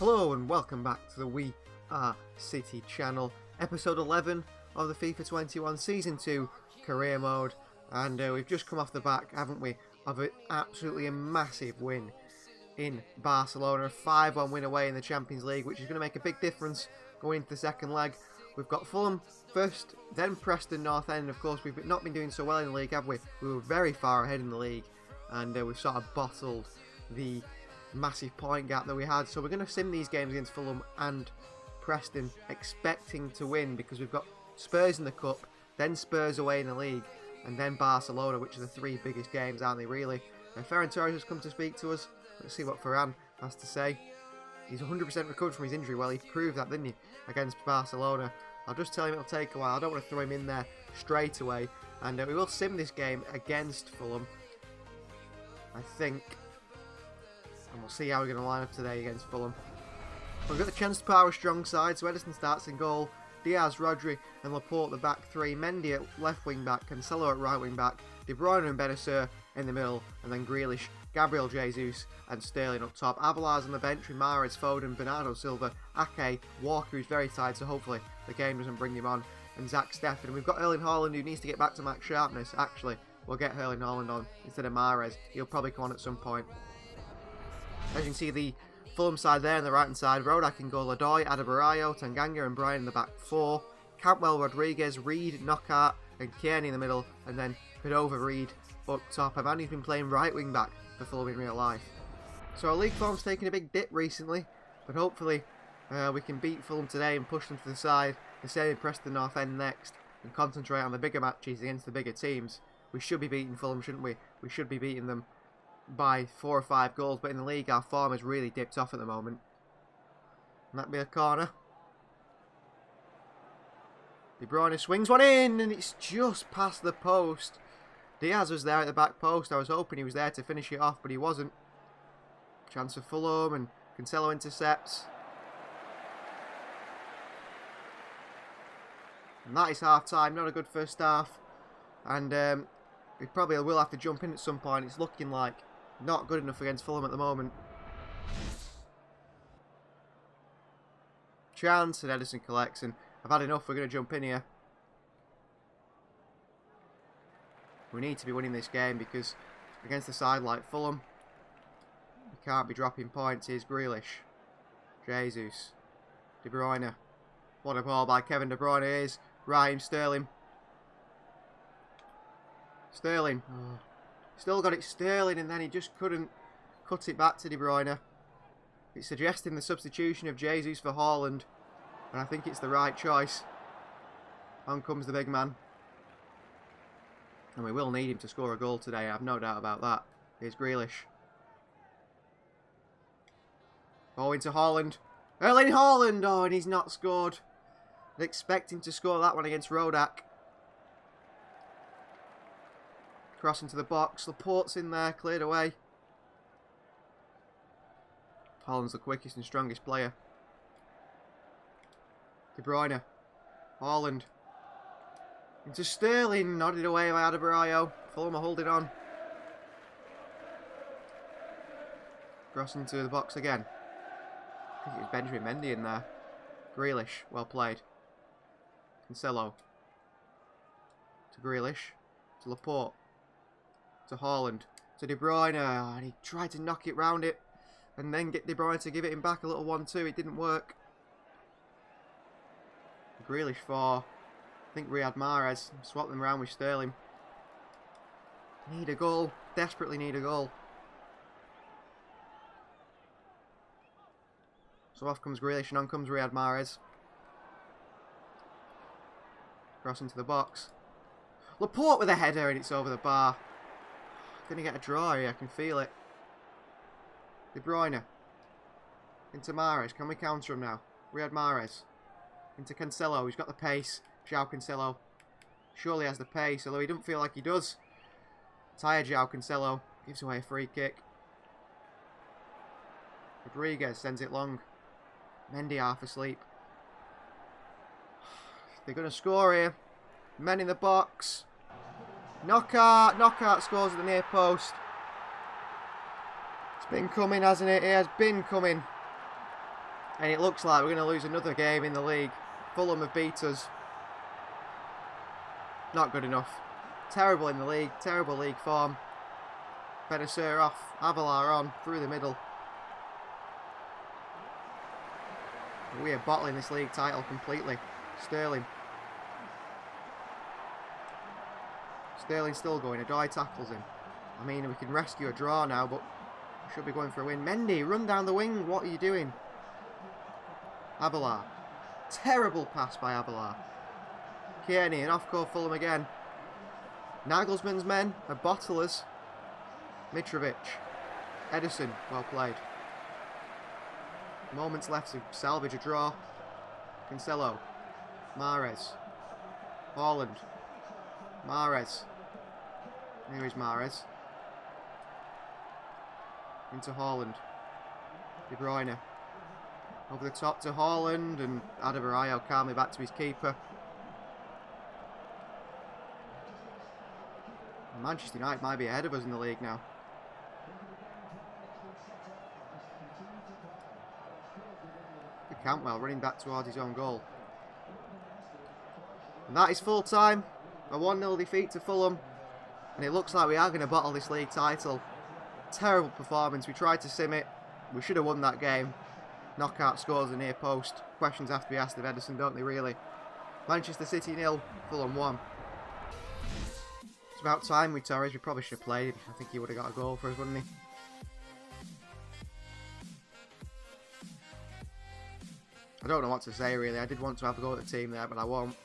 Hello and welcome back to the We Are City channel, episode 11 of the FIFA 21 Season 2 career mode. And we've just come off the back, haven't we, of absolutely a massive win in Barcelona. A 5-1 win away in the Champions League, which is going to make a big difference going into the second leg. We've got Fulham first, then Preston North End. Of course, we've not been doing so well in the league, have we? We were very far ahead in the league, and we've sort of bottled the massive point gap that we had. So we're going to sim these games against Fulham and Preston, expecting to win, because we've got Spurs in the Cup, then Spurs away in the league, and then Barcelona, which are the three biggest games, aren't they, really? Ferran Torres has come to speak to us. Let's see what Ferran has to say. He's 100% recovered from his injury. Well, he proved that, didn't he, against Barcelona. I'll just tell him it'll take a while. I don't want to throw him in there straight away. And we will sim this game against Fulham, I think. And we'll see how we're going to line up today against Fulham. We've got the chance to power a strong side. So Edison starts in goal. Diaz, Rodri and Laporte the back three. Mendy at left wing back. Cancelo at right wing back. De Bruyne and Benacer in the middle. And then Grealish, Gabriel Jesus and Sterling up top. Abelar's on the bench with Mahrez, Foden, Bernardo Silva, Ake, Walker, who's very tired, so hopefully the game doesn't bring him on, and Zach Steffen. We've got Erling Haaland, who needs to get back to max sharpness. Actually, we'll get Erling Haaland on instead of Mahrez. He'll probably come on at some point. As you can see, the Fulham side there on the right hand side: Rodak in goal, Odoi, Adebayo, Tanganga and Bryan in the back four, Campbell, Rodriguez, Reed, Knockaert and Kearney in the middle, and then Padova, Reed up top. Amandi's been playing right wing back for Fulham in real life. So our league form's taken a big dip recently, but hopefully we can beat Fulham today and push them to the side. The same in Preston North End next, and concentrate on the bigger matches against the bigger teams. We should be beating Fulham, shouldn't we? We should be beating them by 4 or 5 goals, but in the league our form has really dipped off at the moment. And that'll be a corner. De Bruyne swings one in, and it's just past the post. Diaz was there at the back post. I was hoping he was there to finish it off, but he wasn't. Chance for Fulham, and Cancelo intercepts. And that is half time. Not a good first half. And we probably will have to jump in at some point. It's looking like not good enough against Fulham at the moment. Chance, and Edison collects, and I've had enough. We're going to jump in here. We need to be winning this game, because against a side like Fulham, we can't be dropping points. Here's Grealish, Jesus, De Bruyne. What a ball by Kevin De Bruyne is. Raheem Sterling. Sterling. Oh. Still got it Sterling, and then he just couldn't cut it back to De Bruyne. It's suggesting the substitution of Jesus for Haaland, and I think it's the right choice. On comes the big man. And we will need him to score a goal today, I have no doubt about that. Here's Grealish. Oh, into Haaland. Erling Haaland! Oh, and he's not scored. I'd expect him to score that one against Rodak. Cross into the box. Laporte's in there, cleared away. Haaland's the quickest and strongest player. De Bruyne. Haaland. Into Sterling, nodded away by Adebayo. Fulham are holding on. Cross into the box again. I think it was Benjamin Mendy in there. Grealish, well played. Cancelo. To Grealish. To Laporte. To Haaland. To De Bruyne. And he tried to knock it round it, and then get De Bruyne to give it him back. A little 1-2. It didn't work. Grealish for, I think, Riyad Mahrez. Swap them around with Sterling. Need a goal. Desperately need a goal. So off comes Grealish, and on comes Riyad Mahrez. Cross into the box. Laporte with a header, and it's over the bar. Gonna get a draw here, I can feel it. De Bruyne. Into Mahrez. Can we counter him now? Riyad Mahrez. Into Cancelo, who's got the pace. João Cancelo surely has the pace, although he doesn't feel like he does. Tired João Cancelo gives away a free kick. Rodriguez sends it long. Mendy half asleep. They're going to score here. Men in the box. Knockaert scores at the near post. It's been coming, hasn't it? It has been coming. And it looks like we're going to lose another game in the league. Fulham have beat us. Not good enough. Terrible in the league. Terrible league form. Benacer off. Avalar on. Through the middle. We are bottling this league title completely. Sterling. Sterling still going. Adoi tackles him. I mean, we can rescue a draw now, but we should be going for a win. Mendy, run down the wing. What are you doing? Avalar. Terrible pass by Avalar. Kearney, and off-court Fulham again. Nagelsmann's men are bottlers. Mitrovic. Edison, well played. Moments left to salvage a draw. Cancelo. Mahrez. Haaland. Mahrez. Here is Mahrez. Into Haaland. De Bruyne. Over the top to Haaland, and Adebayo calmly back to his keeper. Manchester United might be ahead of us in the league now. Cantwell running back towards his own goal. And that is full time. A 1-0 defeat to Fulham. And it looks like we are going to bottle this league title. Terrible performance. We tried to sim it. We should have won that game. Knockout scores are near post. Questions have to be asked of Edison, don't they, really? Manchester City 0, Fulham 1. It's about time with Torres. We probably should have played. I think he would have got a goal for us, wouldn't he? I don't know what to say, really. I did want to have a go at the team there, but I won't.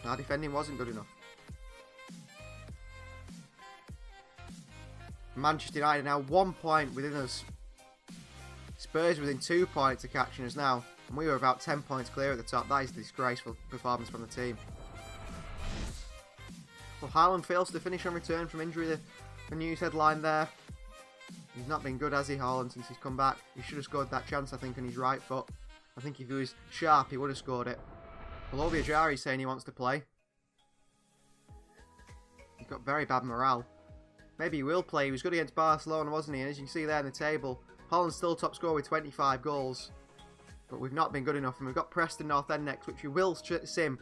Our defending wasn't good enough. Manchester United now 1 point within us. Spurs within 2 points of catching us now. And we were about 10 points clear at the top. That is a disgraceful performance from the team. Well, Haaland fails to finish on return from injury. The news headline there. He's not been good, has he, Haaland, since he's come back? He should have scored that chance, I think, on his right foot. I think if he was sharp, he would have scored it. Palovia Jari's saying he wants to play. He's got very bad morale. Maybe he will play. He was good against Barcelona, wasn't he? And as you can see there in the table, Haaland's still top scorer with 25 goals. But we've not been good enough. And we've got Preston North End next, which we will sim.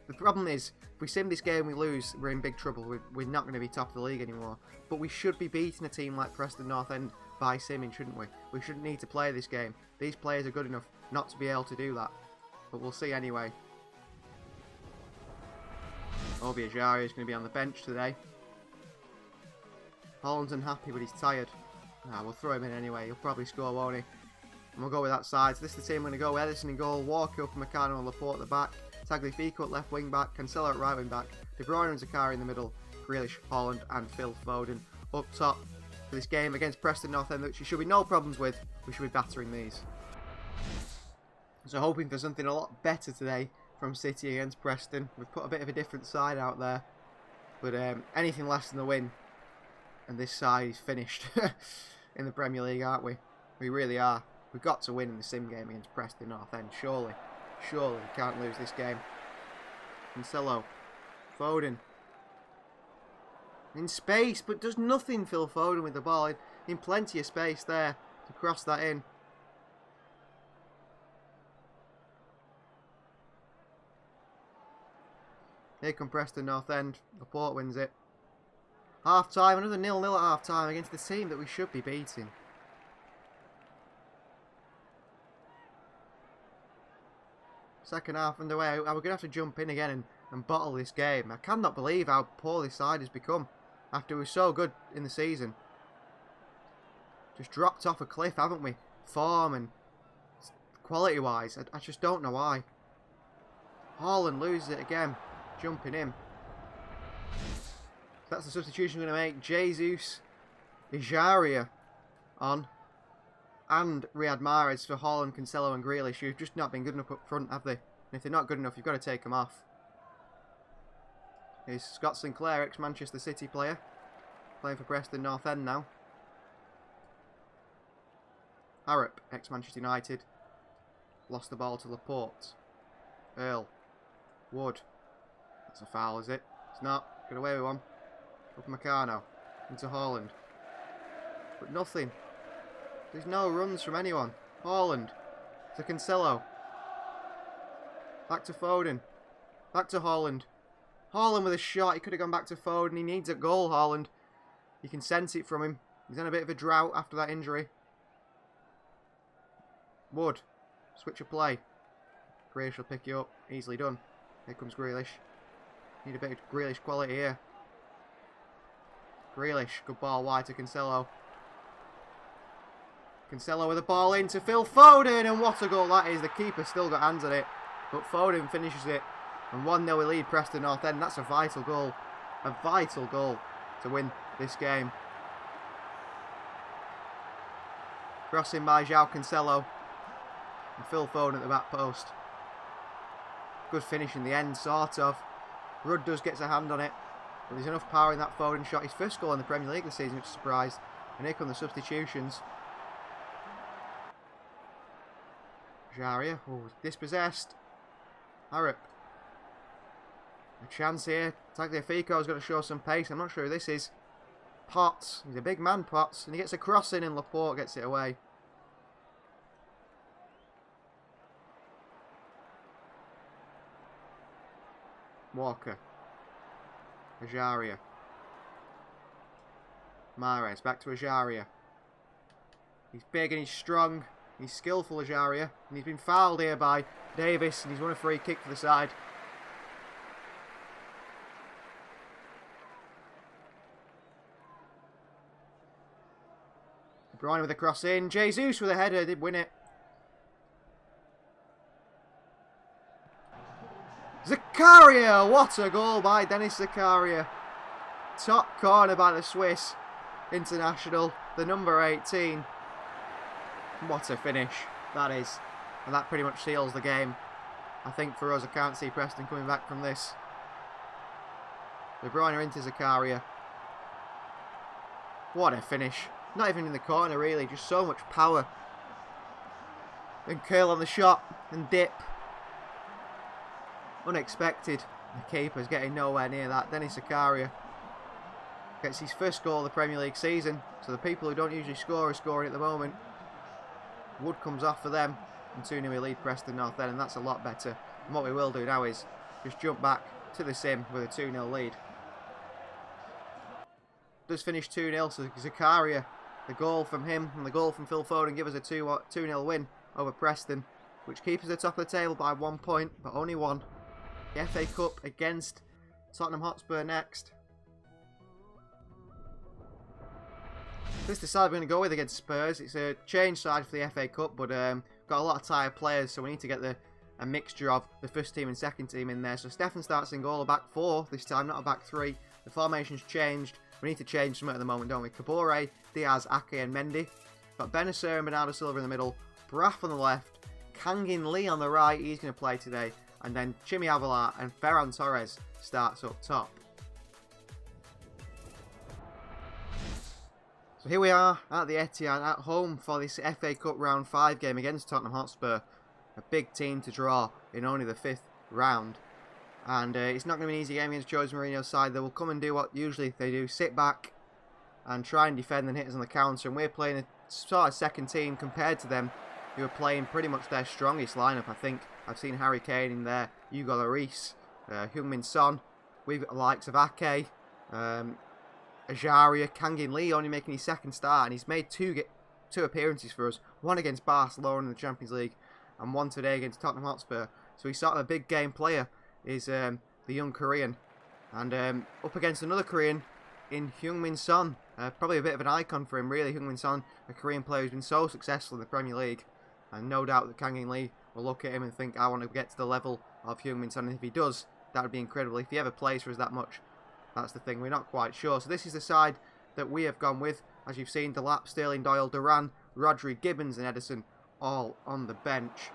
The problem is, if we sim this game, we lose, we're in big trouble. We're not going to be top of the league anymore. But we should be beating a team like Preston North End by simming, shouldn't we? We shouldn't need to play this game. These players are good enough not to be able to do that. But we'll see anyway. Ovia Jari is going to be on the bench today. Haaland's unhappy, but he's tired. Nah, we'll throw him in anyway. He'll probably score, won't he? And we'll go with that side. So this is the team we're going to go. Edison in goal, Walker, Upamecano and Laporte at the back. Tagliafico at left wing back, Cancelo at right wing back, De Bruyne and Zakari in the middle, Grealish, Haaland and Phil Foden up top for this game against Preston North End, which should be no problems with. We should be battering these. So hoping for something a lot better today from City against Preston. We've put a bit of a different side out there, but anything less than the win, and this side is finished in the Premier League, aren't we? We really are. We've got to win in the sim game against Preston North End, surely. Surely we can't lose this game. Cancelo. Foden. In space, but does nothing, Phil Foden, with the ball. In plenty of space there to cross that in. Here come Preston North End. Laporte wins it. Half time, another 0-0 at half time against the team that we should be beating. Second half underway. We're going to have to jump in again and bottle this game. I cannot believe how poor this side has become after we were so good in the season. Just dropped off a cliff, haven't we? Form and quality-wise. I just don't know why. Haaland loses it again. Jumping in. That's the substitution we're going to make. Jesus, Ejaria on. And Riyad Mahrez for Haaland, Cancelo and Grealish, who've just not been good enough up front, have they? And if they're not good enough, you've got to take them off. Here's Scott Sinclair, ex-Manchester City player. Playing for Preston North End now. Harrop, ex-Manchester United. Lost the ball to Laporte. Earl. Wood. That's a foul, is it? It's not. Get away with one. Upamecano. Into Haaland. But nothing. There's no runs from anyone. Haaland to Cancelo. Back to Foden. Back to Haaland. Haaland with a shot. He could have gone back to Foden. He needs a goal, Haaland. You can sense it from him. He's in a bit of a drought after that injury. Wood. Switch of play. Grealish will pick you up. Easily done. Here comes Grealish. Need a bit of Grealish quality here. Grealish. Good ball wide to Cancelo. Cancelo with the ball in to Phil Foden. And what a goal that is. The keeper still got hands on it. But Foden finishes it. And 1-0 we lead Preston North End. That's a vital goal. A vital goal to win this game. Crossing by João Cancelo. And Phil Foden at the back post. Good finish in the end, sort of. Rudd does get a hand on it. But there's enough power in that Foden shot. His first goal in the Premier League this season, which is a surprise. And here come the substitutions. Jaria. Oh, dispossessed. Harrop. A chance here. Tagliafico's got to show some pace. I'm not sure who this is. Potts. He's a big man, Potts. And he gets a cross in and Laporte gets it away. Walker. Ajaria. Mahrez. Back to Ajaria. He's big and he's strong. He's skillful, Ajaria. And he's been fouled here by Davis. And he's won a free kick for the side. De Bruyne with a cross in. Jesus with a header. Did win it. Zakaria! What a goal by Denis Zakaria. Top corner by the Swiss international, the number 18. What a finish that is. And that pretty much seals the game. I think for us, I can't see Preston coming back from this. De Bruyne into Zakaria. What a finish. Not even in the corner really, just so much power. And curl on the shot and dip. Unexpected. The keeper's getting nowhere near that. Denis Zakaria gets his first goal of the Premier League season. So the people who don't usually score are scoring at the moment. Wood comes off for them. And 2-0 we lead Preston North End, and that's a lot better. And what we will do now is just jump back to the sim with a 2-0 lead. Does finish 2-0, so Zakaria, the goal from him and the goal from Phil Foden give us a 2-0 win over Preston, which keeps us at the top of the table by 1 point, but only one. The FA Cup against Tottenham Hotspur next. This is the side we're going to go with against Spurs. It's a change side for the FA Cup, but got a lot of tired players, so we need to get a mixture of the first team and second team in there. So Stefan starts in goal, a back four this time, not a back three. The formation's changed. We need to change something at the moment, don't we? Kabore, Diaz, Ake and Mendy. Got Benacer and Bernardo Silva in the middle. Braff on the left. Kangin Lee on the right. He's going to play today. And then Chimi Avila and Ferran Torres starts up top. So here we are at the Etihad at home for this FA Cup round 5 game against Tottenham Hotspur. A big team to draw in only the 5th round. And it's not going to be an easy game against Jose Mourinho's side. They will come and do what usually they do. Sit back and try and defend and hit us on the counter. And we're playing a sort of second team compared to them, who are playing pretty much their strongest lineup, I think. I've seen Harry Kane in there, Hugo Lloris, Heung-min Son. We've got the likes of Ake, Ajaria, Kangin Lee only making his second start, and he's made two appearances for us. One against Barcelona in the Champions League, and one today against Tottenham Hotspur. So he's sort of a big game player, is the young Korean. And up against another Korean in Heung-min Son. Probably a bit of an icon for him, really. Heung-min Son, a Korean player who's been so successful in the Premier League. And no doubt that Kangin Lee will look at him and think, I want to get to the level of Heung-min Son. And if he does, that would be incredible. If he ever plays for us that much, that's the thing. We're not quite sure. So this is the side that we have gone with. As you've seen, Delap, Sterling, Doyle, Duran, Rodri, Gibbons and Ederson all on the bench.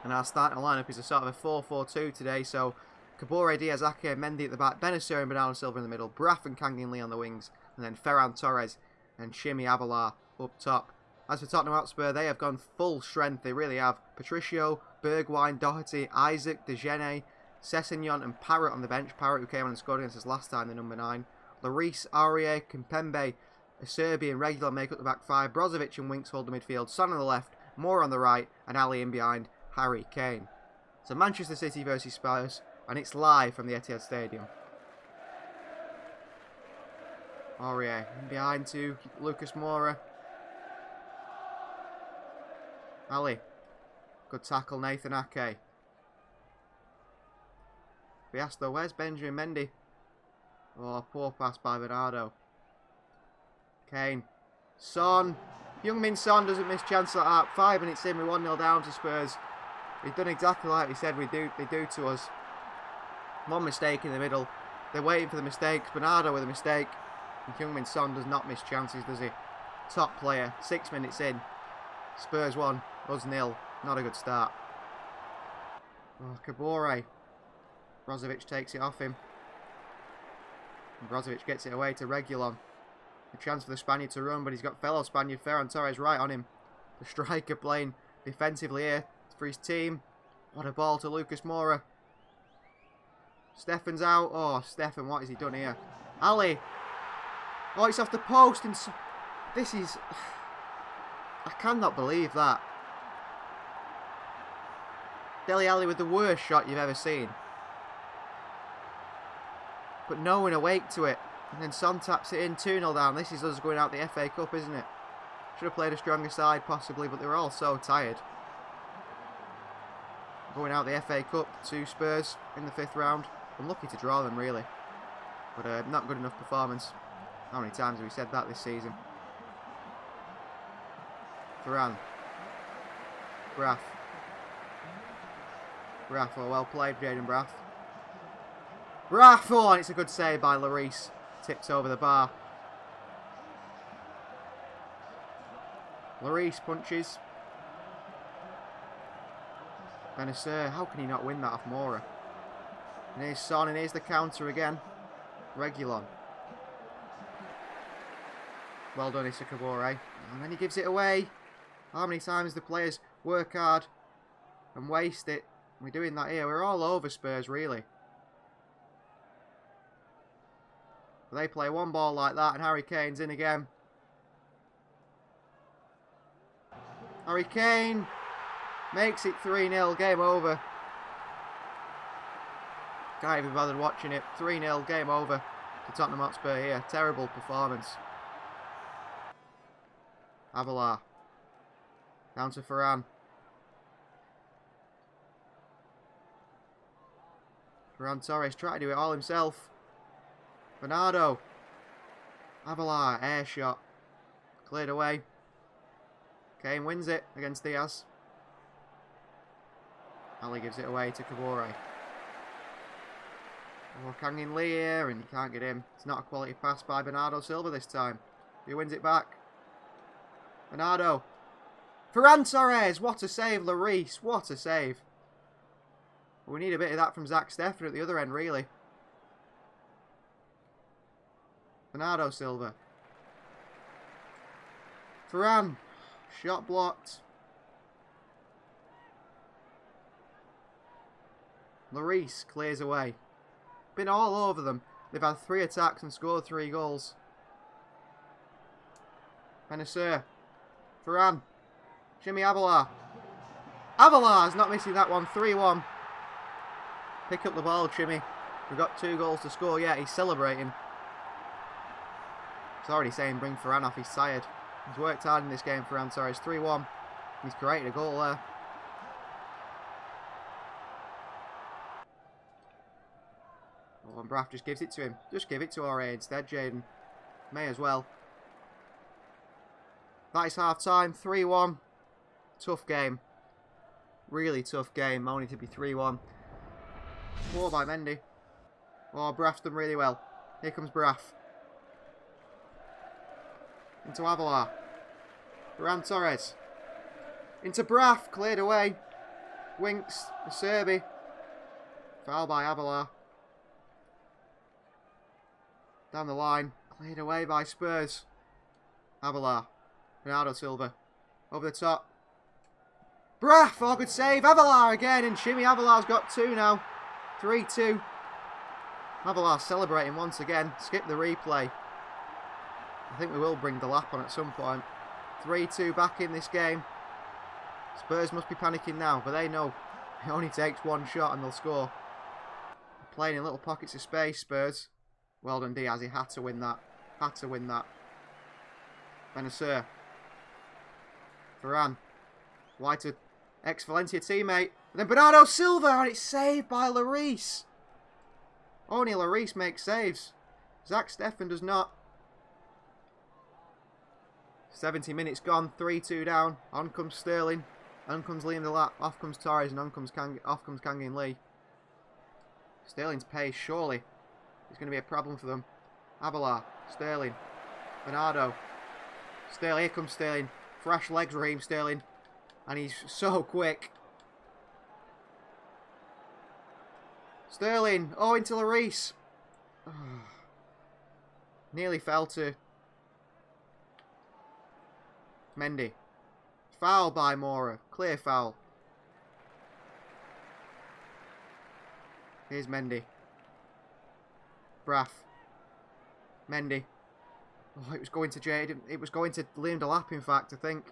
And our starting lineup is a sort of a 4-4-2 today. So Kabore, Diaz, Ake, Mendy at the back, Benacer and Bernardo Silva in the middle, Braff and Kangin Lee on the wings, and then Ferran Torres and Chimi Avila up top. As for Tottenham Hotspur, they have gone full strength. They really have. Patricio, Bergwijn, Doherty, Isaac, Dejene, Sessegnon and Parrott on the bench. Parrott, who came on and scored against us last time, the number 9. Lloris, Aurier, Kimpembe, Serbian regular make up the back five. Brozovic and Winks hold the midfield. Son on the left, Moore on the right, and Ali in behind Harry Kane. So Manchester City versus Spurs, and it's live from the Etihad Stadium. Aurier in behind to Lucas Moura. Ali. Good tackle, Nathan Ake. Biasto, where's Benjamin Mendy? Oh, poor pass by Bernardo. Kane. Son. Heung-min Son doesn't miss chance like that. 5 minutes in, we're 1-0 down to Spurs. We've done exactly like we said they do to us. One mistake in the middle. They're waiting for the mistakes. Bernardo with a mistake. And Heung-min Son does not miss chances, does he? Top player. 6 minutes in. Spurs 1, us 0. Not a good start. Oh, Kabore. Brozovic takes it off him. And Brozovic gets it away to Reguilon. A chance for the Spaniard to run, but he's got fellow Spaniard Ferran Torres right on him. The striker playing defensively here for his team. What a ball to Lucas Moura. Stefan's out. Oh, Stefan, what has he done here? Ali. Oh, it's off the post. And this is... I cannot believe that. Dele Alli with the worst shot you've ever seen. But no one awake to it. And then Son taps it in, 2-0 down. This is us going out the FA Cup, isn't it? Should have played a stronger side, possibly, but they were all so tired. Going out the FA Cup to Spurs in the 5th round. Unlucky to draw them, really. But not good enough performance. How many times have we said that this season? Varane. Braff. Braff, oh, well played, Jaden Braff. Braff, oh, and it's a good save by Lloris. Tips over the bar. Lloris punches. Benacer, how can he not win that off Moura? And here's Son, and here's the counter again. Reguilon. Well done, Issa Kabore. And then he gives it away. How many times the players work hard and waste it? We're doing that here. We're all over Spurs, really. But they play one ball like that, and Harry Kane's in again. Harry Kane makes it 3-0. Game over. Can't even be bothered watching it. 3-0. Game over to Tottenham Hotspur here. Terrible performance. Avalar. Down to Ferran. Ferran Torres tried to do it all himself. Bernardo. Avalar. Air shot. Cleared away. Kane wins it against Diaz. Ali gives it away to Kabore. Oh, Kangin Lee here, and he can't get in. It's not a quality pass by Bernardo Silva this time. He wins it back. Bernardo. Ferran Torres. What a save, Lloris. What a save. We need a bit of that from Zach Steffen at the other end, really. Bernardo Silva. Ferran. Shot blocked. Lloris clears away. Been all over them. They've had 3 attacks and scored 3 goals. Benacer. Ferran. Jimmy Avalar. Avalar's not missing that one. 3-1. Pick up the ball, Jimmy. We've got 2 goals to score. Yeah, he's celebrating. He's already saying bring Ferran off. He's tired. He's worked hard in this game, Ferran Torres. 3-1. He's created a goal there. Oh, and Braff just gives it to him. Just give it to Aurier instead, Jaden. May as well. That is half time. 3-1. Tough game. Really tough game. Only to be 3-1. 4 by Mendy. Oh, Braff's done really well. Here comes Braff. Into Avalar. Ferran Torres. Into Braff. Cleared away. Winks. The Serbi. Foul by Avalar. Down the line. Cleared away by Spurs. Avalar. Bernardo Silva. Over the top. Braff. Oh, good save. Avalar again. And Jimmy Avalar's got 2 now. 3-2. Avalar celebrating once again. Skip the replay. I think we will bring the lap on at some point. 3-2 back in this game. Spurs must be panicking now, but they know it only takes one shot and they'll score. Playing in little pockets of space, Spurs. Well done, Diaz. He had to win that. Had to win that. Benasser. Varane. Wide to ex-Valencia teammate. And then Bernardo Silva, and it's saved by Lloris. Only Lloris makes saves. Zach Steffen does not. 70 minutes gone, 3-2 down. On comes Sterling. On comes Liam Delap. Off comes Torres, and off comes Kang In Lee. Sterling's pace, surely. It's going to be a problem for them. Abelard. Sterling. Bernardo. Sterling. Here comes Sterling. Fresh legs, Raheem Sterling. And he's so quick. Sterling. Oh, into Lloris. Oh. Nearly fell to Mendy. Foul by Mora. Clear foul. Here's Mendy. Braff. Mendy. Oh, it was going to Jade. It was going to Liam Delap, in fact, I think.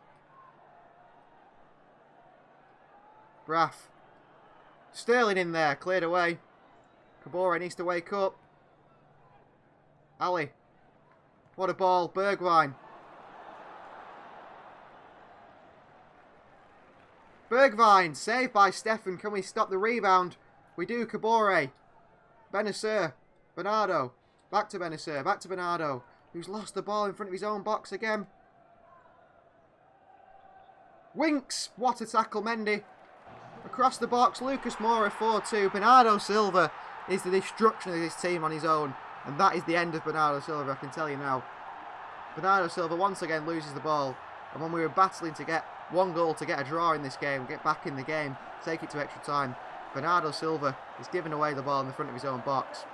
Braff. Sterling in there. Cleared away. Kabore needs to wake up. Ali. What a ball. Bergwijn. Bergwijn. Saved by Steffen. Can we stop the rebound? We do. Kabore. Benasser. Bernardo. Back to Benasser. Back to Bernardo. Who's lost the ball in front of his own box again. Winks. What a tackle, Mendy. Across the box. Lucas Moura 4-2. Bernardo Silva is the destruction of this team on his own. And that is the end of Bernardo Silva, I can tell you now. Bernardo Silva once again loses the ball. And when we were battling to get one goal to get a draw in this game, get back in the game, take it to extra time, Bernardo Silva is giving away the ball in the front of his own box.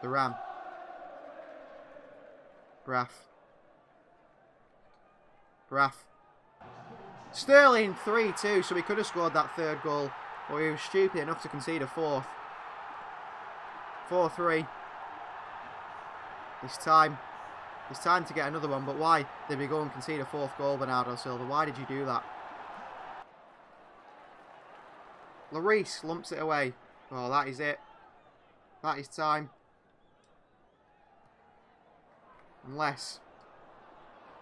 The Ram. Braff. Braff. Sterling 3-2, so we could have scored that third goal, but we were stupid enough to concede a fourth. 4-3. It's time to get another one, but why did we go and concede a fourth goal, Bernardo Silva? Why did you do that? Lloris lumps it away. Oh, that is it. That is time. Unless.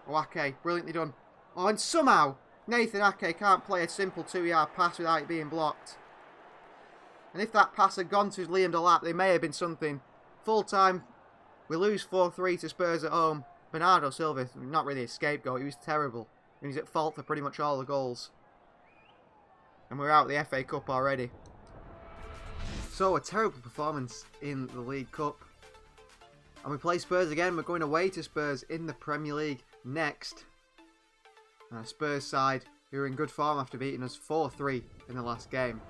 Oh, Ake, brilliantly done. Oh, and somehow Nathan Ake can't play a simple 2-yard pass without it being blocked. And if that pass had gone to Liam Delap, there may have been something. Full time, we lose 4-3 to Spurs at home. Bernardo Silva, not really a scapegoat, he was terrible. He was at fault for pretty much all the goals. And we're out of the FA Cup already. So, a terrible performance in the League Cup. And we play Spurs again. We're going away to Spurs in the Premier League next. And a Spurs side who are in good form after beating us 4-3 in the last game.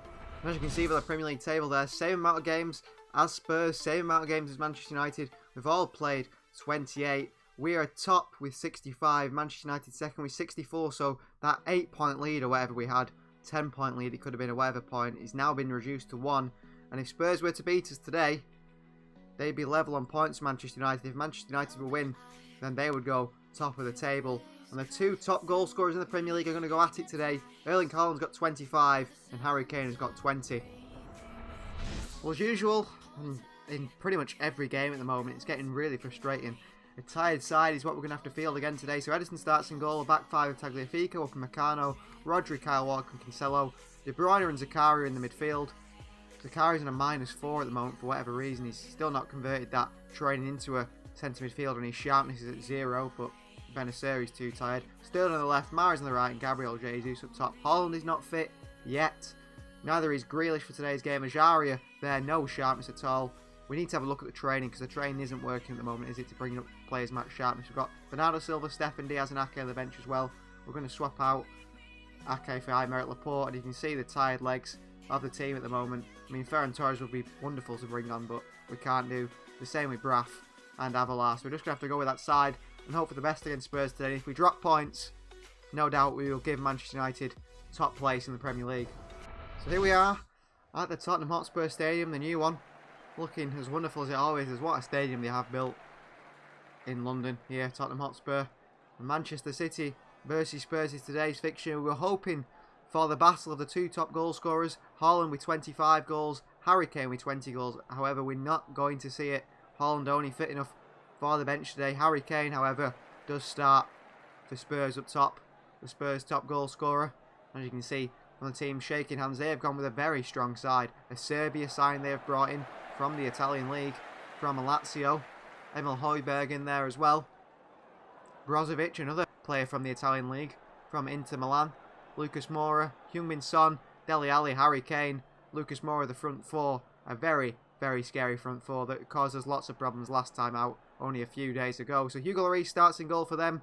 And as you can see by the Premier League table there, same amount of games as Spurs, same amount of games as Manchester United. We've all played 28. We are top with 65. Manchester United second with 64. So that 8-point lead or whatever we had, 10-point lead, it could have been a whatever point, is now been reduced to 1. And if Spurs were to beat us today, they'd be level on points with Manchester United. If Manchester United would win, then they would go top of the table. And the two top goal scorers in the Premier League are going to go at it today. Erling Haaland's got 25 and Harry Kane has got 20. Well, as usual, in pretty much every game at the moment, it's getting really frustrating. A tired side is what we're going to have to field again today. So Edison starts in goal, a back five of Tagliafico, Upamecano, Rodri, Kyle Walker and Cancelo. De Bruyne and Zakaria in the midfield. Zakaria's in a -4 at the moment for whatever reason. He's still not converted that training into a centre midfielder and his sharpness is at 0, but Benasser is too tired. Sterling on the left, Mahrez on the right and Gabriel Jesus up top. Haaland is not fit yet. Neither is Grealish for today's game. Ajaria there, no sharpness at all. We need to have a look at the training because the training isn't working at the moment, is it, to bring up players' match sharpness. We've got Bernardo Silva, Steffen, Diaz and Ake on the bench as well. We're going to swap out Ake for Aymeric Laporte, and you can see the tired legs of the team at the moment. I mean, Ferran Torres would be wonderful to bring on, but we can't do the same with Braff and Avalar. So we're just going to have to go with that side and hope for the best against Spurs today. If we drop points, no doubt we will give Manchester United top place in the Premier League. So here we are at the Tottenham Hotspur Stadium, the new one. Looking as wonderful as it always is. What a stadium they have built. in London here, Tottenham Hotspur. And Manchester City versus Spurs is today's fixture. We were hoping for the battle of the two top goal scorers, Haaland with 25 goals, Harry Kane with 20 goals. However, we're not going to see it. Haaland only fit enough for the bench today. Harry Kane, however, does start for Spurs up top. The Spurs top goal scorer. As you can see from the team shaking hands, they have gone with a very strong side. A Serbia side they have brought in from the Italian league, from Lazio. Emil Højbjerg in there as well. Brozovic, another player from the Italian league, from Inter Milan. Lucas Moura, Heung-min Son, Dele Alli, Harry Kane, Lucas Moura, the front four. A very, very scary front four that caused us lots of problems last time out, only a few days ago. So Hugo Lloris starts in goal for them.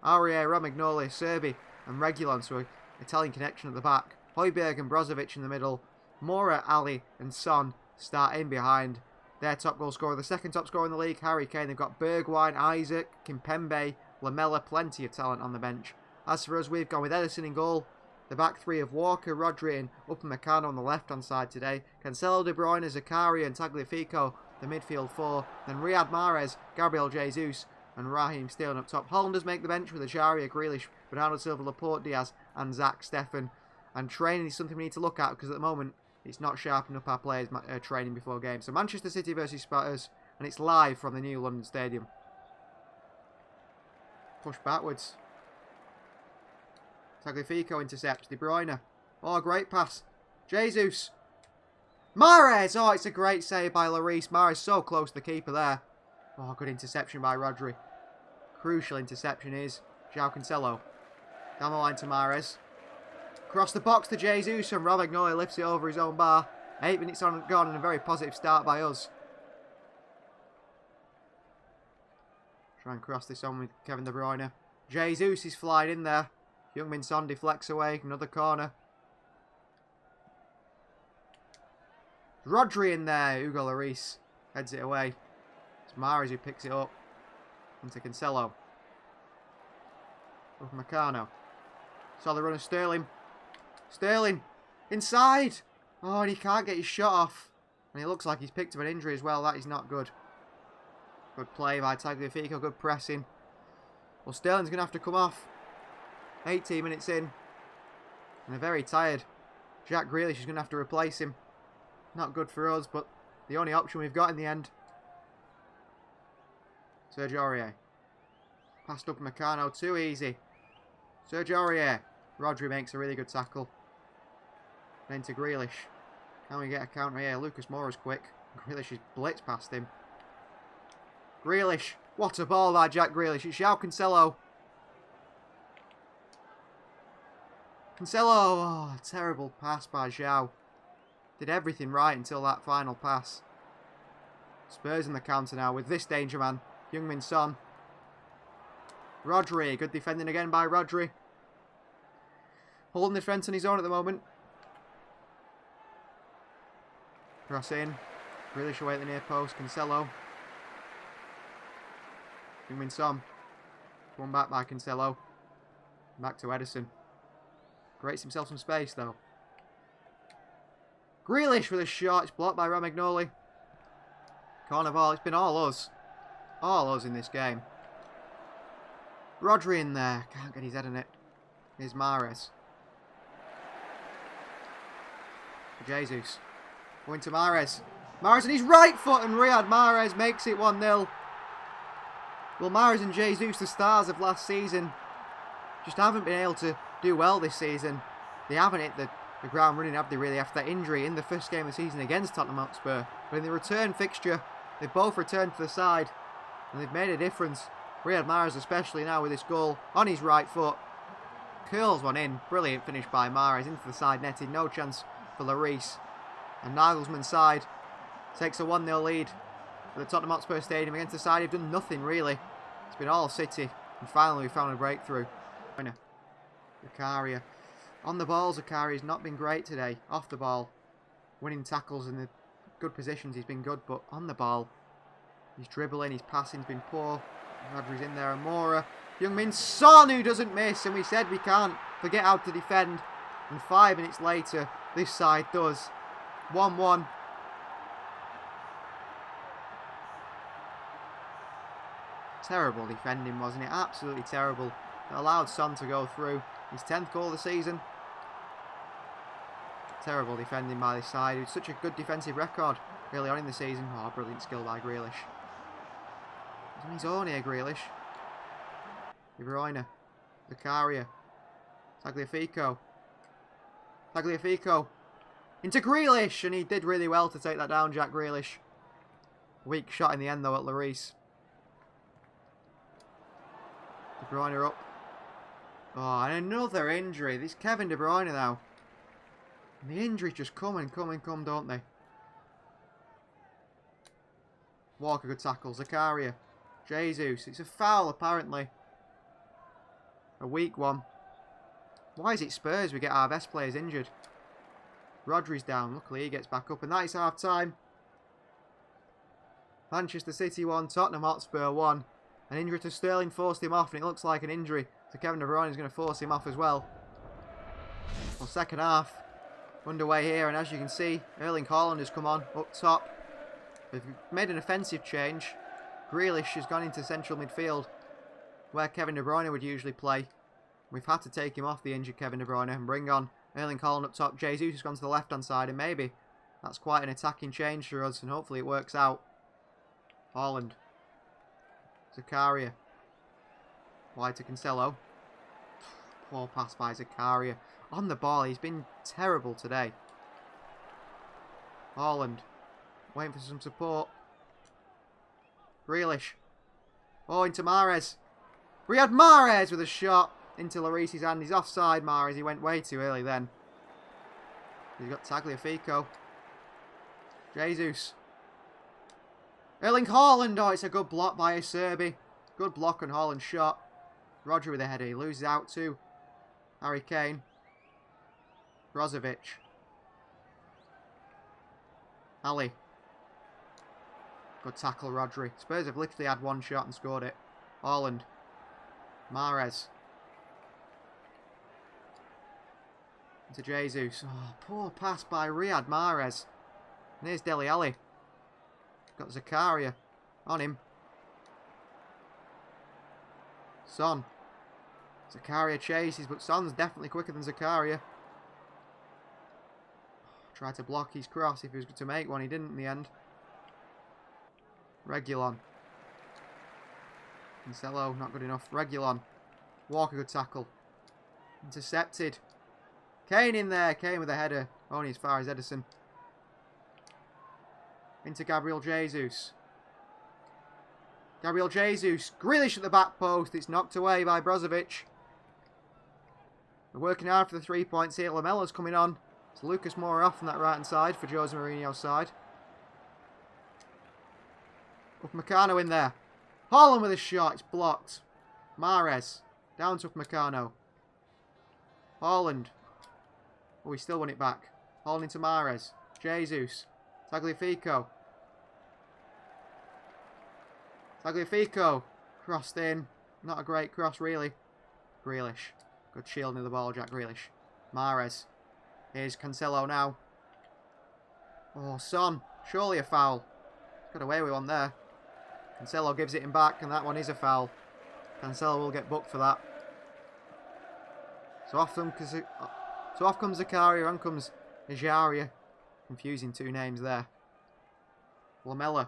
Aurier, Romagnoli, Serbi and Reguilon, so an Italian connection at the back. Højbjerg and Brozovic in the middle. Moura, Ali and Son start in behind. Their top goal scorer, the second top scorer in the league, Harry Kane. They've got Bergwijn, Isaac, Kimpembe, Lamela, plenty of talent on the bench. As for us, we've gone with Ederson in goal. The back three of Walker, Rodri and Upamecano on the left-hand side today. Cancelo, De Bruyne, Zakaria and Tagliafico, the midfield four. Then Riyad Mahrez, Gabriel Jesus and Raheem Sterling up top. Hollanders make the bench with Ajaria, Grealish, Bernardo Silva, Laporte, Diaz and Zach Steffen. And training is something we need to look at because at the moment it's not sharpening up our players' training before games. So Manchester City versus Spurs, and it's live from the new London Stadium. Push backwards. Tagliafico intercepts. De Bruyne. Oh, great pass. Jesus. Mahrez. Oh, it's a great save by Lloris. Mahrez so close to the keeper there. Oh, good interception by Rodri. Crucial interception is João Cancelo. Down the line to Mahrez. Across the box to Jesus, and Romagnoli lifts it over his own bar. 8 minutes on gone and a very positive start by us. Try and cross this on with Kevin De Bruyne. Jesus is flying in there. Heung-min Son deflects away. Another corner. Rodri in there. Hugo Lloris heads it away. It's Mahrez who picks it up. Into Cancelo. Upamecano. Saw the run of Sterling. Sterling. Inside. Oh, and he can't get his shot off. And he looks like he's picked up an injury as well. That is not good. Good play by Tagliafico. Good pressing. Well, Sterling's going to have to come off. 18 minutes in. And they're very tired. Jack Grealish is going to have to replace him. Not good for us, but the only option we've got in the end. Sergio Aurier. Passed up Meccano. Too easy. Sergio Aurier. Rodri makes a really good tackle. Then to Grealish. Can we get a counter here? Lucas Moura's quick. Grealish is blitzed past him. Grealish. What a ball by Jack Grealish. It's João Cancelo. Cancelo. Oh, terrible pass by João. Did everything right until that final pass. Spurs in the counter now with this danger man. Heung-min Son. Rodri. Good defending again by Rodri. Holding the defence on his own at the moment. Cross in. Grealish away at the near post. Cancelo. Heung-min Son. One back by Cancelo. Back to Ederson. Creates himself some space though. Grealish with a shot. It's blocked by Romagnoli. Corner ball. It's been all us. All us in this game. Rodri in there. Can't get his head in it. Here's Mahrez. Jesus. Going to Mahrez. Mahrez on his right foot and Riyad Mahrez makes it 1-0. Well, Mahrez and Jesus, the stars of last season, just haven't been able to do well this season. They haven't hit the ground running, have they really, after that injury in the first game of the season against Tottenham Hotspur. But in the return fixture, they've both returned to the side and they've made a difference. Riyad Mahrez especially now with this goal on his right foot. Curls one in. Brilliant finish by Mahrez into the side netting. No chance for Lloris. And Nagelsmann's side takes a 1-0 lead for the Tottenham Hotspur Stadium against the side who've done nothing really. It's been all City. And finally we found a breakthrough. Zakaria. On the ball, Zakaria's not been great today. Off the ball. Winning tackles in the good positions, he's been good. But on the ball, he's dribbling, his passing's been poor. Rodri's in there and Moura. Heung-min Son who doesn't miss. And we said we can't forget how to defend. And 5 minutes later, this side does. 1-1. Terrible defending, wasn't it? Absolutely terrible. That allowed Son to go through. His 10th goal of the season. Terrible defending by this side. It was such a good defensive record early on in the season. Oh, brilliant skill by Grealish. He's on his own here, Grealish. De Bruyne. Zakaria. Tagliafico. Tagliafico. Into Grealish! And he did really well to take that down, Jack Grealish. Weak shot in the end, though, at Lloris. De Bruyne up. Oh, and another injury. This Kevin De Bruyne now. And the injuries just come and come and come, don't they? Walker, good tackle. Zakaria. Jesus. It's a foul, apparently. A weak one. Why is it Spurs we get our best players injured? Rodri's down. Luckily, he gets back up. And that is half-time. Manchester City 1, Tottenham Hotspur 1. An injury to Sterling forced him off, and it looks like an injury to Kevin De Bruyne is going to force him off as well. Well, second half underway here, and as you can see, Erling Haaland has come on up top. They've made an offensive change. Grealish has gone into central midfield, where Kevin De Bruyne would usually play. We've had to take him off, the injured Kevin De Bruyne, and bring on Erling Haaland up top. Jesus has gone to the left-hand side, and maybe that's quite an attacking change for us, and hopefully it works out. Haaland. Zakaria. Wide to Cancelo. Poor pass by Zakaria. On the ball, he's been terrible today. Haaland. Waiting for some support. Grealish. Oh, into Mahrez. Riyad Mahrez with a shot into Lloris's hand. He's offside, Mahrez. He went way too early then. He's got Tagliafico. Jesus. Erling Haaland. Oh, it's a good block by Acerbi. Good block on Haaland's shot. Rodri with a header. He loses out to Harry Kane. Brozovic. Ali. Good tackle, Rodri. Spurs have literally had one shot and scored it. Haaland. Mahrez. Into Jesus. Oh, poor pass by Riyad Mahrez. And here's Dele Alli. Got Zakaria on him. Son. Zakaria chases, but Son's definitely quicker than Zakaria. Tried to block his cross if he was going to make one. He didn't in the end. Reguilon. Cancelo, not good enough. Reguilon. Walker, good tackle. Intercepted. Kane in there. Kane with a header. Only as far as Edison. Into Gabriel Jesus. Gabriel Jesus. Grealish at the back post. It's knocked away by Brozovic. They're working hard for the 3 points here. Lamella's coming on. It's Lucas Moura off on that right hand side for Jose Mourinho's side. Upamecano in there. Haaland with a shot. It's blocked. Mahrez. Down to Upamecano. Haaland. Oh, he still won it back. Haaland into Mahrez. Jesus. Tagliafico. Tagliafico. Crossed in. Not a great cross, really. Grealish. Good shielding of the ball, Jack Grealish. Mahrez. Here's Cancelo now. Oh, Son. Surely a foul. Got away with one there. Cancelo gives it him back, and that one is a foul. Cancelo will get booked for that. So off comes Zakaria, on comes Ejaria. Confusing two names there. Lamella.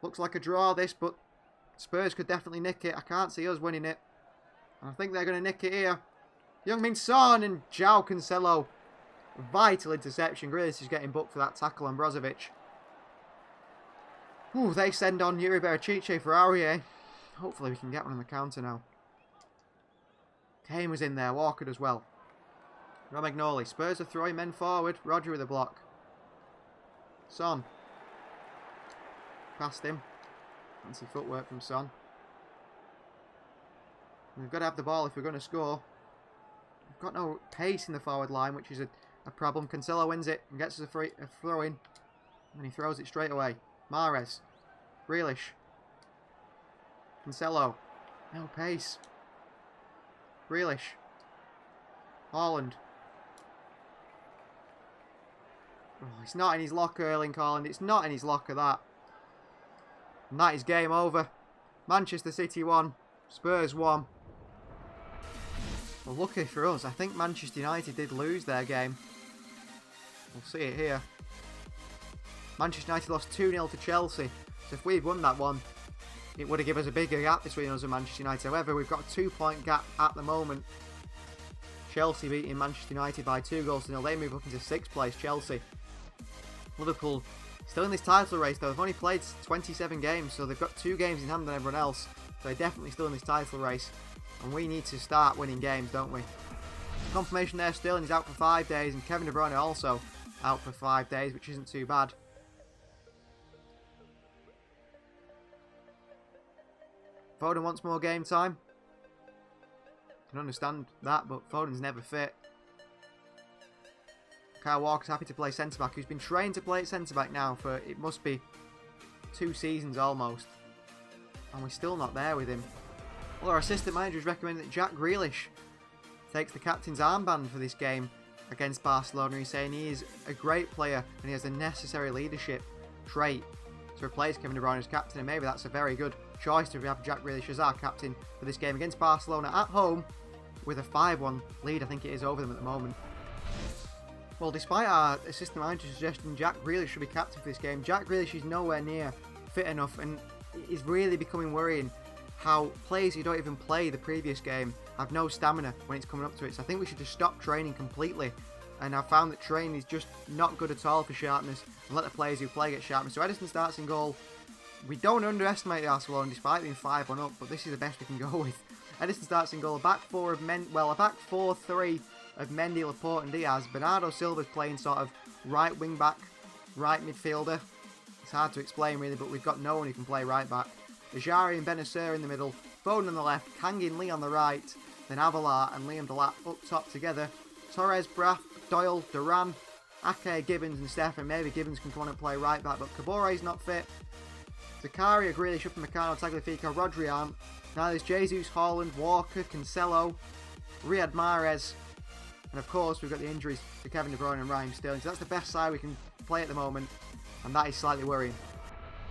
Looks like a draw this, but Spurs could definitely nick it. I can't see us winning it. And I think they're going to nick it here. Heung-min Son and João Cancelo. Vital interception. Grealish is getting booked for that tackle on Brozovic. Ooh, they send on Yuri Berachiche for Aurier. Hopefully we can get one on the counter now. Kane was in there. Walker as well. Romagnoli. Spurs are throwing men forward. Rodri with a block. Son. Past him. Fancy footwork from Son. We've got to have the ball if we're going to score. We've got no pace in the forward line, which is a problem. Cancelo wins it and gets us a throw in. And he throws it straight away. Mahrez. Grealish. Cancelo. No pace. Grealish. Haaland. Oh, it's not in his locker, Erling Haaland. It's not in his locker, that. And that is game over. Manchester City 1, Spurs 1. Well, lucky for us, I think Manchester United did lose their game. We'll see it here. Manchester United lost 2-0 to Chelsea. So if we'd won that one, it would have given us a bigger gap between us and Manchester United. However, we've got a 2-point gap at the moment. Chelsea beating Manchester United by 2-0. They move up into 6th place, Chelsea. Liverpool still in this title race though. They've only played 27 games, so they've got 2 games in hand than everyone else. So they're definitely still in this title race. And we need to start winning games, don't we? Confirmation there, Sterling is out for 5 days, and Kevin De Bruyne also out for 5 days, which isn't too bad. Foden wants more game time. Can understand that, but Foden's never fit. Kyle Walker's happy to play centre-back, who's been trained to play at centre-back now for, it must be, 2 seasons almost. And we're still not there with him. Well, our assistant manager has recommended that Jack Grealish takes the captain's armband for this game against Barcelona. He's saying he is a great player and he has the necessary leadership trait to replace Kevin De Bruyne as captain, and maybe that's a very good choice to have Jack Grealish as our captain for this game against Barcelona at home with a 5-1 lead, I think it is, over them at the moment. Well, despite our assistant manager suggesting Jack Grealish should be captain for this game, Jack Grealish is nowhere near fit enough, and it is really becoming worrying how players who don't even play the previous game have no stamina when it's coming up to it. So I think we should just stop training completely. And I've found that training is just not good at all for sharpness, and let the players who play get sharpness. So Edison starts in goal. We don't underestimate Barcelona despite being 5-1 up, but this is the best we can go with. Edison starts in goal. A back 4-3 of Mendy, Laporte and Diaz. Bernardo Silva's playing sort of right wing back, right midfielder. It's hard to explain really, but we've got no one who can play right back. Ajari and Benacer in the middle, Foden on the left, Kangin Lee on the right, then Avalar and Liam Delap up top together. Torres, Braff, Doyle, Duran, Ake, Gibbons and Stefan. Maybe Gibbons can come on and play right back, but Cabore's not fit. Zakaria, Grealish, Upamecano, Tagliafico, Rodri aren't. Now there's Jesus, Haaland, Walker, Cancelo, Riyad Mahrez, and of course we've got the injuries to Kevin De Bruyne and Raheem Sterling. So that's the best side we can play at the moment, and that is slightly worrying.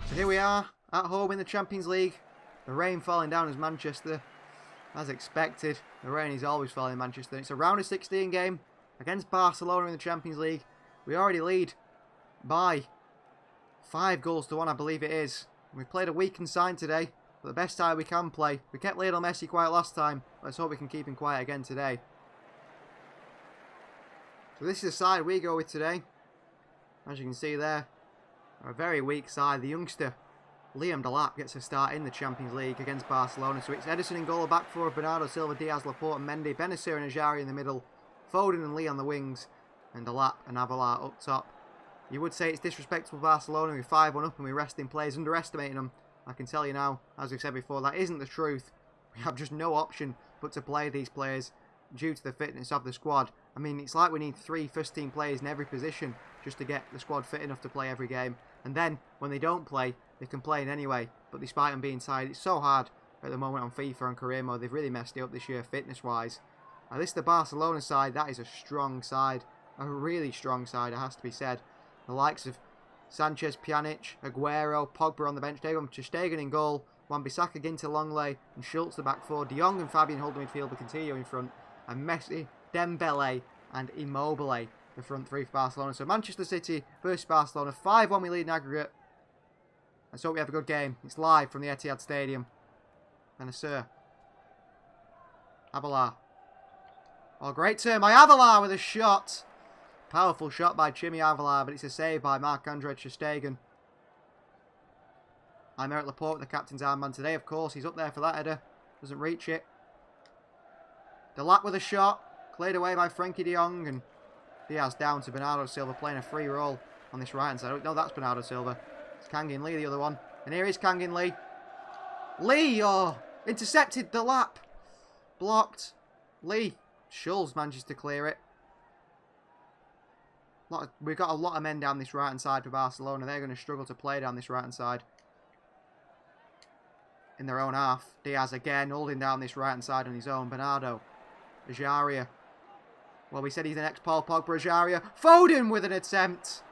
So here we are, at home in the Champions League. The rain falling down as Manchester, as expected. The rain is always falling in Manchester. It's a round of 16 game against Barcelona in the Champions League. We already lead by 5-1, I believe it is. We've played a weakened side today, but the best side we can play. We kept Lionel Messi quiet last time. Let's hope we can keep him quiet again today. So this is the side we go with today. As you can see there, a very weak side. The youngster Liam Delap gets a start in the Champions League against Barcelona. So it's Edison in goal, a back 4 of Bernardo Silva, Diaz, Laporte and Mendy, Benacer and Ajari in the middle, Foden and Lee on the wings, and Delap and Avalar up top. You would say it's disrespectful Barcelona. We're 5-1 up and we're resting players, underestimating them. I can tell you now, as we've said before, that isn't the truth. We have just no option but to play these players due to the fitness of the squad. I mean, it's like we need 3 first-team players in every position just to get the squad fit enough to play every game. And then, when they don't play, they complain anyway. But despite them being tired, it's so hard at the moment on FIFA and career mode. They've really messed it up this year, fitness-wise. Now, this is the Barcelona side. That is a strong side. A really strong side, it has to be said. The likes of Sanchez, Pjanic, Aguero, Pogba on the bench. Ter Stegen in goal. Wan-Bissaka, Ginter, Longley, and Schultz the back 4. De Jong and Fabian hold the midfield with Coutinho in front. And Messi, Dembele, and Immobile, the front 3 for Barcelona. So Manchester City versus Barcelona. 5-1 we lead in aggregate. Let's hope we have a good game. It's live from the Etihad Stadium. Benacer. Avalar. Oh, great turn by Avalar with a shot. Powerful shot by Jimmy Avalar, but it's a save by Marc-Andre Ter Stegen. Aymeric Laporte with the captain's armband today, of course. He's up there for that header. Doesn't reach it. Delap with a shot. Cleared away by Frenkie de Jong, and Diaz down to Bernardo Silva playing a free roll on this right hand side. No, that's Bernardo Silva. It's Kangin Lee, the other one. And here is Kangin Lee. Lee, oh, intercepted Delap. Blocked. Lee. Schultz manages to clear it. We've got a lot of men down this right hand side for Barcelona. They're going to struggle to play down this right hand side in their own half. Diaz again holding down this right hand side on his own. Bernardo. Ajaria. Well, we said he's the next Paul Pogba. Ajaria. Foden with an attempt.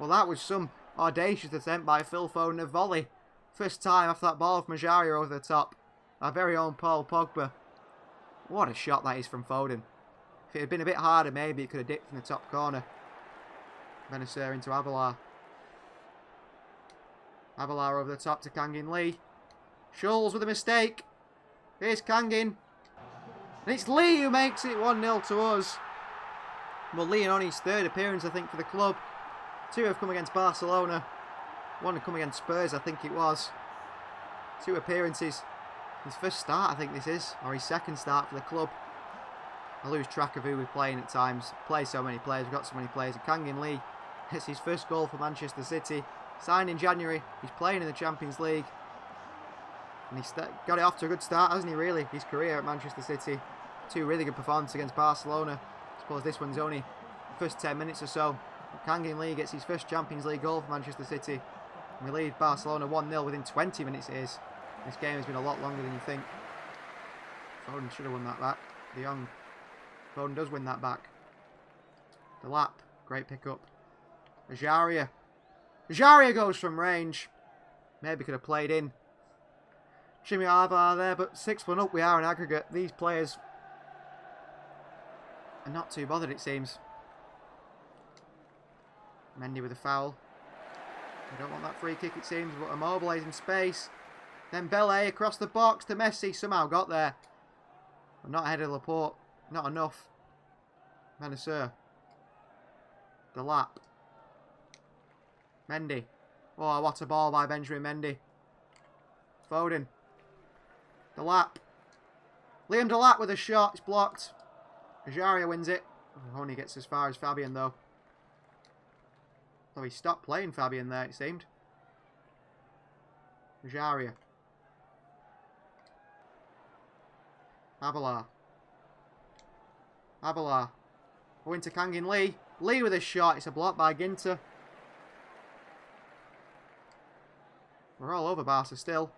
Well, that was some audacious attempt by Phil Foden. A volley First time after that ball from Ajaria over the top. Our very own Paul Pogba. What a shot that is from Foden. If it had been a bit harder, maybe it could have dipped in the top corner. Benasser into Avalar. Avalar over the top to Kangin Lee. Schulz with a mistake. Here's Kangin. And it's Lee who makes it 1-0 to us. Well, Lee on his third appearance, I think, for the club. 2 have come against Barcelona. 1 had come against Spurs, I think it was. 2 appearances. His first start, I think this is. Or his second start for the club. I lose track of who we're playing at times. Play so many players, we've got so many players. And Kangin Lee, it's his first goal for Manchester City. Signed in January. He's playing in the Champions League. And he's got it off to a good start, hasn't he, really? His career at Manchester City. 2 really good performances against Barcelona. I suppose this one's only the first 10 minutes or so. Kangin Lee gets his first Champions League goal for Manchester City. And we lead Barcelona 1-0 within 20 minutes it is. This game has been a lot longer than you think. Foden should have won that back. De Jong. Foden does win that back. The lap. Great pick-up. Ajaria. Ajaria goes from range. Maybe could have played in. Jimmy Arvar there, but 6-1 up we are in aggregate. These players are not too bothered, it seems. Mendy with a foul. We don't want that free kick, it seems, but Immobile in space. Then Bele across the box to Messi. Somehow got there. But not ahead of Laporte. Not enough. Benasser. The lap. Mendy. Oh, what a ball by Benjamin Mendy. Foden. The lap. Liam Delap with a shot. It's blocked. Ajaria wins it. Oh, only gets as far as Fabian, though. Oh, he stopped playing Fabian there, it seemed. Ajaria. Avalar. Avalar. Oh, into Kangin Lee. Lee with a shot. It's a block by Ginter. We're all over Barca still.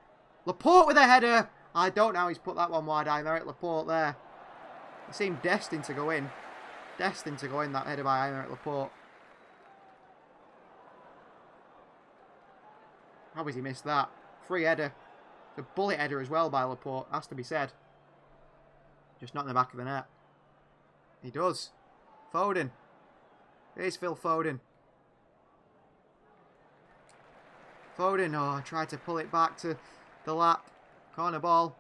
Laporte with a header. I don't know how he's put that one wide. Aymeric Laporte there. It seemed destined to go in. Destined to go in, that header by Aymeric Laporte. How has he missed that? Free header. It's a bullet header as well by Laporte. Has to be said. Just not in the back of the net. He does. Foden. Here's Phil Foden. Foden. Oh, I tried to pull it back to the lap. Corner ball.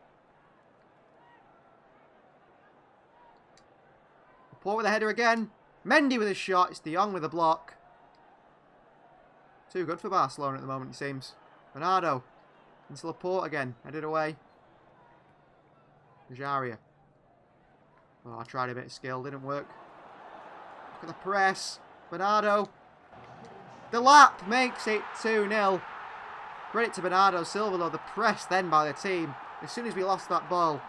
Laporte with a header again. Mendy with a shot. It's De Jong with a block. Too good for Barcelona at the moment, it seems. Bernardo. Into Laporte again. Headed away. Ajaria. Oh, I tried a bit of skill. Didn't work. Look at the press. Bernardo. The lap makes it 2-0. Credit to Bernardo Silva, though. The press then by the team. As soon as we lost that ball,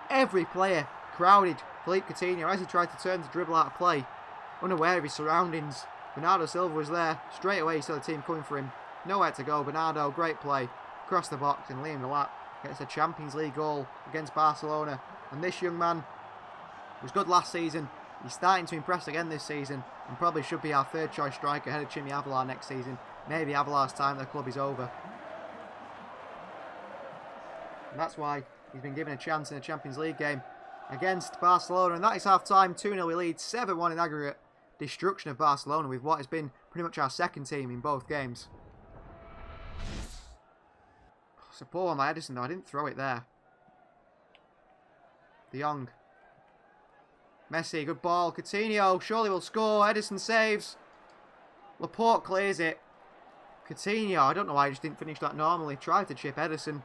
every player crowded Philippe Coutinho as he tried to turn to dribble out of play. Unaware of his surroundings. Bernardo Silva was there. Straight away, he saw the team coming for him. Nowhere to go. Bernardo, great play. Across the box, and Liam Delap gets a Champions League goal against Barcelona. And this young man was good last season. He's starting to impress again this season, and probably should be our third choice striker ahead of Jimmy Avalar next season. Maybe Avalar's time at the club is over. And that's why he's been given a chance in a Champions League game against Barcelona. And that is half-time. 2-0 we lead. 7-1 in aggregate. Destruction of Barcelona with what has been pretty much our second team in both games. It's a poor one by Edison, though. I didn't throw it there. De Jong. Messi, good ball. Coutinho, surely will score. Edison saves. Laporte clears it. Coutinho, I don't know why he just didn't finish that normally. Tried to chip Edison.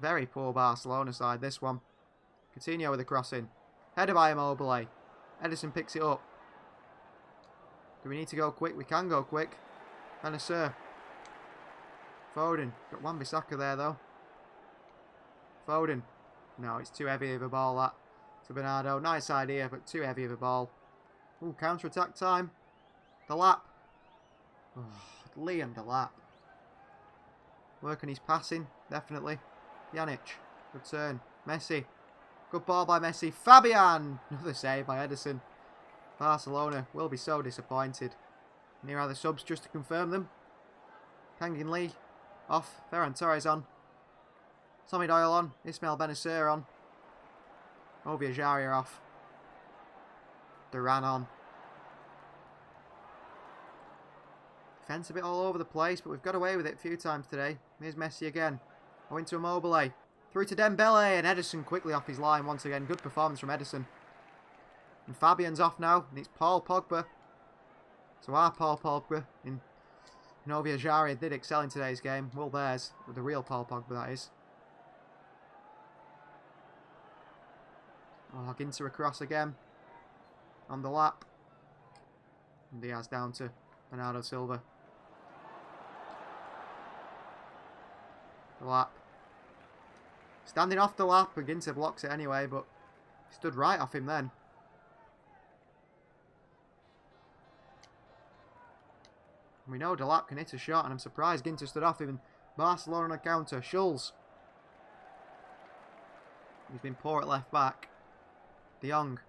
Very poor Barcelona side, this one. Coutinho with a crossing. Header by Immobile. Edison picks it up. Do we need to go quick? We can go quick. Benasser. Foden. Got Wan-Bissaka there, though. Foden. No, it's too heavy of a ball, that. To Bernardo. Nice idea, but too heavy of a ball. Ooh, counter-attack time. Delap. Oh, Liam Delap. Work on his passing, definitely. Pjanic. Good turn. Messi. Good ball by Messi. Fabian. Another save by Edison. Barcelona will be so disappointed. And here are the subs just to confirm them. Kangin Lee off. Ferran Torres on. Tommy Doyle on. Ismail Benacer on. Ovia Jaria off. Duran on. Defence a bit all over the place, but we've got away with it a few times today. Here's Messi again. Going to Immobile. Through to Dembele, and Ederson quickly off his line once again. Good performance from Ederson. And Fabian's off now, and it's Paul Pogba. So our Paul Pogba in Ovia Jaria did excel in today's game. Well, there's the real Paul Pogba, that is. Oh, Ginter across again. On the lap. And Diaz down to Bernardo Silva. The lap. Standing off the lap, and Ginter blocks it anyway, but he stood right off him then. We know Delap can hit a shot, and I'm surprised Ginter stood off him. Barcelona on a counter. Schulz. He's been poor at left back. De Jong.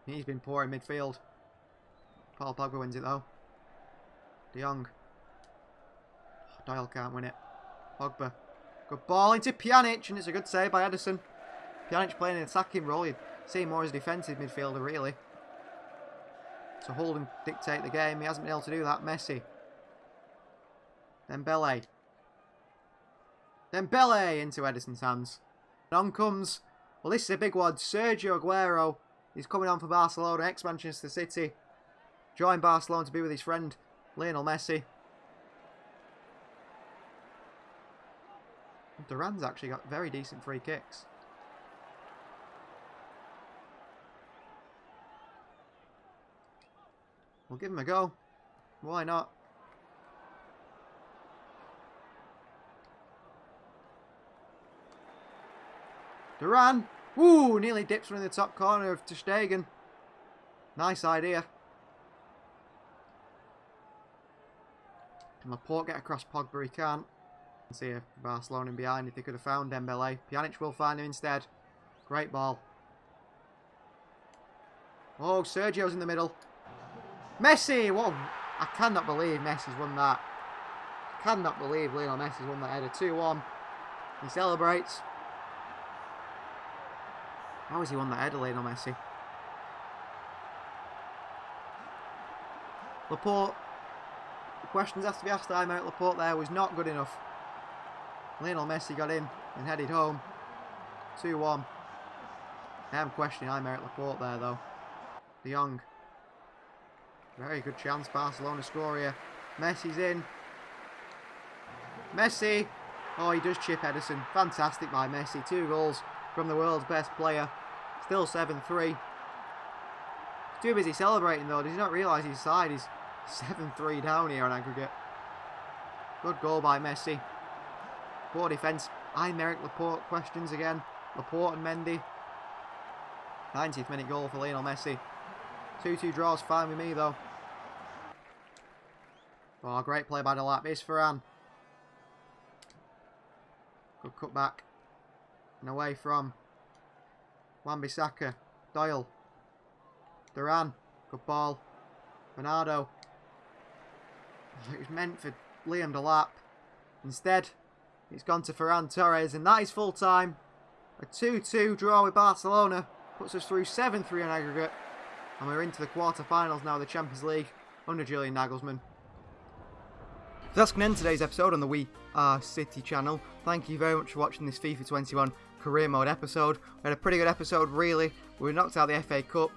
He's been poor in midfield. Paul Pogba wins it though. De Jong. Doyle can't win it. Pogba. Good ball into Pjanic, and it's a good save by Ederson. Pjanic playing an attacking role. You'd see him more as a defensive midfielder, really. To hold and dictate the game. He hasn't been able to do that. Messi. Dembele. Dembele into Ederson's hands. And on comes, well, this is a big one. Sergio Aguero. He's coming on for Barcelona. Ex-Manchester City. Joined Barcelona to be with his friend Lionel Messi. Duran's actually got very decent free kicks. We'll give him a go. Why not? Duran. Woo! Nearly dips one in the top corner of ter Stegen. Nice idea. Can Laporte get across Pogba? He can't. See if Barcelona in behind if they could have found Dembele. Pjanic will find him instead. Great ball. Oh, Sergio's in the middle. Messi! Whoa! I cannot believe Messi's won that. I cannot believe Lionel Messi's won that header. 2-1. He celebrates. How has he won that header, Lionel Messi? Laporte. The questions have to be asked. I'm out. Laporte there was not good enough. Lionel Messi got in and headed home. 2-1. I am questioning Aymeric Laporte there though. De Jong. Very good chance. Barcelona score here. Messi's in. Messi. Oh, he does chip Ederson. Fantastic by Messi. 2 goals from the world's best player. Still 7-3. He's too busy celebrating though. Does he not realise his side is 7-3 down here on aggregate? Good goal by Messi. Poor defence. Aymeric Laporte questions again. Laporte and Mendy. 90th minute goal for Lionel Messi. 2-2 draws fine with me though. Oh, great play by Delap. Here's Ferran. Good cut back. And away from Wan-Bissaka. Doyle. Duran. Good ball. Bernardo. Oh, it was meant for Liam Delap. Instead, it's gone to Ferran Torres, and that is full time. A 2-2 draw with Barcelona puts us through 7-3 on aggregate, and we're into the quarter-finals now of the Champions League under Julian Nagelsmann. So that's going to end today's episode on the We Are City channel. Thank you very much for watching this FIFA 21 career mode episode. We had a pretty good episode, really. We knocked out the FA Cup,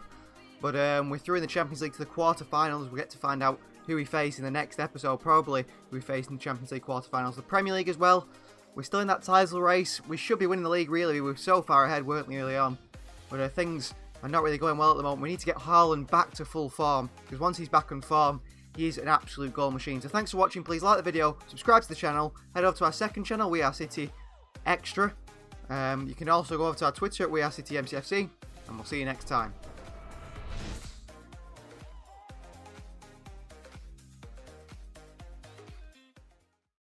but we're through in the Champions League to the quarter-finals. We'll get to find out who we face in the next episode, probably who we face in the Champions League quarter-finals. The Premier League as well. We're still in that title race. We should be winning the league, really. We were so far ahead, weren't we, early on? But things are not really going well at the moment. We need to get Haaland back to full form, because once he's back on form, he is an absolute goal machine. So thanks for watching. Please like the video, subscribe to the channel, head over to our second channel, We Are City Extra. You can also go over to our Twitter at We Are City MCFC, and we'll see you next time.